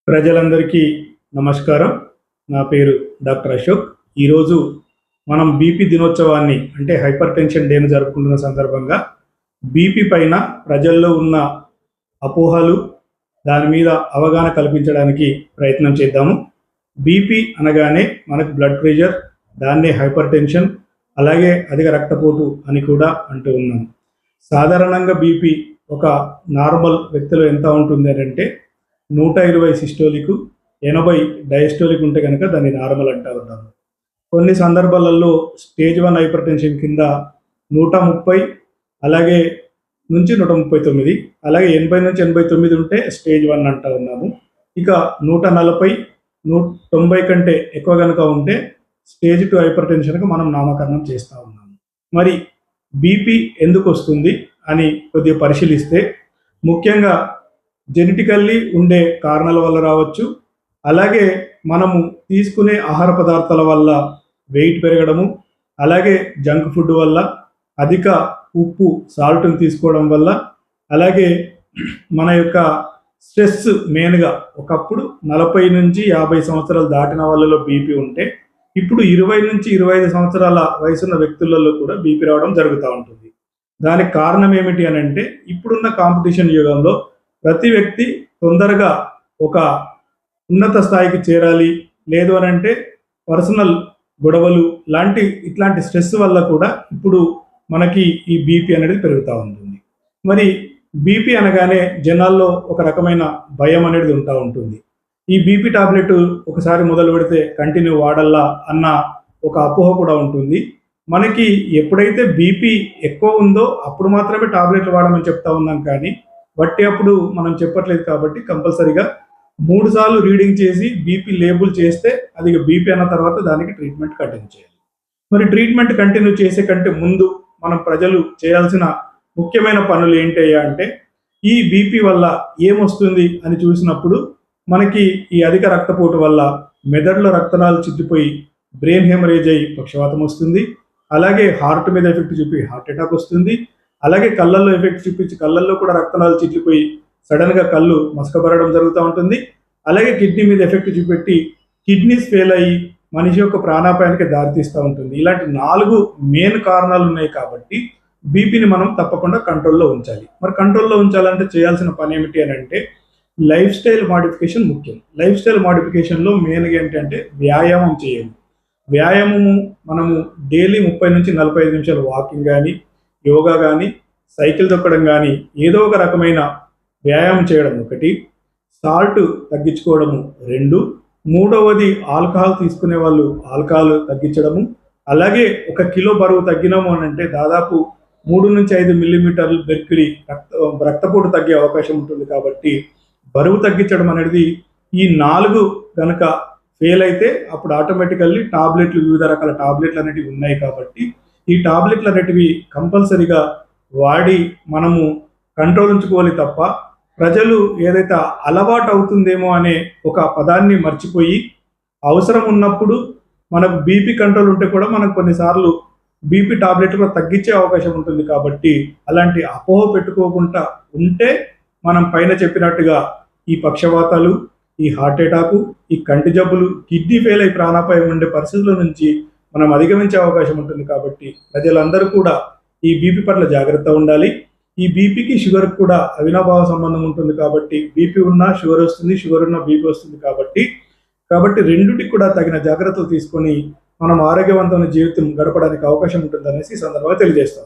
ప్రజలందరికీ నమస్కారం. నా పేరు డాక్టర్ అశోక్. ఈరోజు మనం బీపీ దినోత్సవాన్ని అంటే హైపర్ టెన్షన్ డేను జరుపుకుంటున్న సందర్భంగా బీపీ పైన ప్రజల్లో ఉన్న అపోహలు, దాని మీద అవగాహన కల్పించడానికి ప్రయత్నం చేద్దాము. బీపీ అనగానే మనకు బ్లడ్ ప్రెషర్, దాన్నే హైపర్ టెన్షన్, అలాగే అధిక రక్తపోటు అని కూడా అంటూ ఉన్నాం. సాధారణంగా బీపీ ఒక నార్మల్ వ్యక్తిలో ఎంత ఉంటుంది అంటే 120 సిస్టోలిక్, 80 డయాస్టోలిక్ ఉంటే కనుక దాన్ని నార్మల్ అంటూ ఉంటాము. కొన్ని సందర్భాలలో స్టేజ్ 1 హైపర్ టెన్షన్ కింద 130 అలాగే నుంచి 139, అలాగే 80 నుంచి 89 ఉంటే స్టేజ్ 1 అంటూ ఉన్నాము. ఇక 140, 190 కంటే ఎక్కువ కనుక ఉంటే స్టేజ్ 2 హైపర్ టెన్షన్కి మనం నామకరణం చేస్తూ ఉన్నాము. మరి బీపీ ఎందుకు వస్తుంది అని కొద్దిగా పరిశీలిస్తే, ముఖ్యంగా జెనెటికల్లీ ఉండే కారణాల వల్ల రావచ్చు. అలాగే మనము తీసుకునే ఆహార పదార్థాల వల్ల వెయిట్ పెరగడము, అలాగే జంక్ ఫుడ్ వల్ల, అధిక ఉప్పు సాల్ట్ని తీసుకోవడం వల్ల, అలాగే మన యొక్క స్ట్రెస్ మెయిన్గా ఒకప్పుడు 40 నుంచి 50 సంవత్సరాలు దాటిన వాళ్ళలో బీపీ ఉంటే ఇప్పుడు 20 నుంచి 25 సంవత్సరాల వయసున్న వ్యక్తులలో కూడా బీపీ రావడం జరుగుతూ ఉంటుంది. దానికి కారణం ఏమిటి అని అంటే, ఇప్పుడున్న కాంపిటీషన్ యుగంలో ప్రతి వ్యక్తి తొందరగా ఒక ఉన్నత స్థాయికి చేరాలి, లేదు అని అంటే పర్సనల్ గొడవలు ఇట్లాంటి స్ట్రెస్ వల్ల కూడా ఇప్పుడు మనకి ఈ బీపీ అనేది పెరుగుతూ ఉంటుంది. మరి బీపీ అనగానే జనాల్లో ఒక రకమైన భయం అనేది ఉంటా ఉంటుంది. ఈ బీపీ టాబ్లెట్ ఒకసారి మొదలు పెడితే కంటిన్యూ వాడల్లా అన్న ఒక అపోహ కూడా ఉంటుంది. మనకి ఎప్పుడైతే బీపీ ఎక్కువ ఉందో అప్పుడు మాత్రమే టాబ్లెట్లు వాడమని చెప్తా ఉన్నాం, కానీ బట్టి అప్పుడు మనం చెప్పట్లేదు. కాబట్టి కంపల్సరీగా 3 సార్లు రీడింగ్ చేసి బీపీ లేబుల్ చేస్తే అది బీపీ అన్న తర్వాత దానికి ట్రీట్మెంట్ కంటిన్యూ చేయాలి. మరి ట్రీట్మెంట్ కంటిన్యూ చేసే కంటే ముందు మనం ప్రజలు చేయాల్సిన ముఖ్యమైన పనులు ఏంటయ్యా అంటే, ఈ బీపీ వల్ల ఏమొస్తుంది అని చూసినప్పుడు మనకి ఈ అధిక రక్తపోటు వల్ల మెదడులో రక్తనాళాలు చిట్లిపోయి బ్రెయిన్ హెమరేజ్ అయ్యి పక్షవాతం వస్తుంది. అలాగే హార్ట్ మీద ఎఫెక్ట్ చూపి హార్ట్ అటాక్ వస్తుంది. అలాగే కళ్ళల్లో ఎఫెక్ట్ చూపించి కళ్ళల్లో కూడా రక్తనాళాలు చిట్లిపోయి సడన్గా కళ్ళు మసకబరడం జరుగుతూ ఉంటుంది. అలాగే కిడ్నీ మీద ఎఫెక్ట్ చూపెట్టి కిడ్నీస్ ఫెయిల్ అయ్యి మనిషి యొక్క ప్రాణాపాయానికి దారితీస్తూ ఉంటుంది. ఇలాంటి 4 మెయిన్ కారణాలు ఉన్నాయి. కాబట్టి బీపీని మనం తప్పకుండా కంట్రోల్లో ఉంచాలి. మరి కంట్రోల్లో ఉంచాలంటే చేయాల్సిన పని ఏమిటి అని అంటే, లైఫ్ స్టైల్ మాడిఫికేషన్ ముఖ్యం. లైఫ్ స్టైల్ మాడిఫికేషన్లో మెయిన్గా ఏంటంటే వ్యాయామం చేయాలి. వ్యాయామము మనము డైలీ 30 నుంచి 45 నిమిషాలు వాకింగ్ కానీ, యోగా కానీ, సైకిల్ తొక్కడం కానీ, ఏదో ఒక రకమైన వ్యాయామం చేయడం 1, సాల్ట్ తగ్గించుకోవడము 2, మూడవది ఆల్కహాల్ తీసుకునే వాళ్ళు ఆల్కహాల్ తగ్గించడము. అలాగే 1 కిలో బరువు తగ్గినాము అని అంటే దాదాపు 3 నుంచి 5 మిల్లీమీటర్లు మెర్క్యూరీ రక్తపోటు తగ్గే అవకాశం ఉంటుంది. కాబట్టి బరువు తగ్గించడం అనేది ఈ 4 కనుక ఫెయిల్ అయితే అప్పుడు ఆటోమేటికల్లీ టాబ్లెట్లు, వివిధ రకాల టాబ్లెట్లు అనేటివి ఉన్నాయి. కాబట్టి ఈ టాబ్లెట్లు అనేటివి కంపల్సరీగా వాడి మనము కంట్రోల్ ఉంచుకోవాలి తప్ప, ప్రజలు ఏదైతే అలవాటు అవుతుందేమో అనే ఒక పదాన్ని మర్చిపోయి అవసరం ఉన్నప్పుడు మనకు బీపీ కంట్రోల్ ఉంటే కూడా మనకు కొన్నిసార్లు బీపీ టాబ్లెట్లు కూడా తగ్గించే అవకాశం ఉంటుంది. కాబట్టి అలాంటి అపోహ పెట్టుకోకుండా ఉంటే మనం పైన చెప్పినట్టుగా ఈ పక్షవాతాలు, ఈ హార్ట్ అటాకు, ఈ కంటి జబ్బులు, కిడ్నీ ఫెయిల్ అయి ప్రాణాపాయం ఉండే పరిస్థితుల నుంచి మనం అధిగమించే అవకాశం ఉంటుంది. కాబట్టి ప్రజలందరూ కూడా ఈ బీపీ పట్ల జాగ్రత్త ఉండాలి. ఈ బీపీకి షుగర్కి కూడా అవినాభావ సంబంధం ఉంటుంది. కాబట్టి బీపీ ఉన్నా షుగర్ వస్తుంది, షుగర్ ఉన్నా బీపీ వస్తుంది. కాబట్టి రెండింటికి కూడా తగిన జాగ్రత్తలు తీసుకొని మనం ఆరోగ్యవంతమైన జీవితం గడపడానికి అవకాశం ఉంటుందనేసి ఈ సందర్భంగా తెలియజేస్తాం.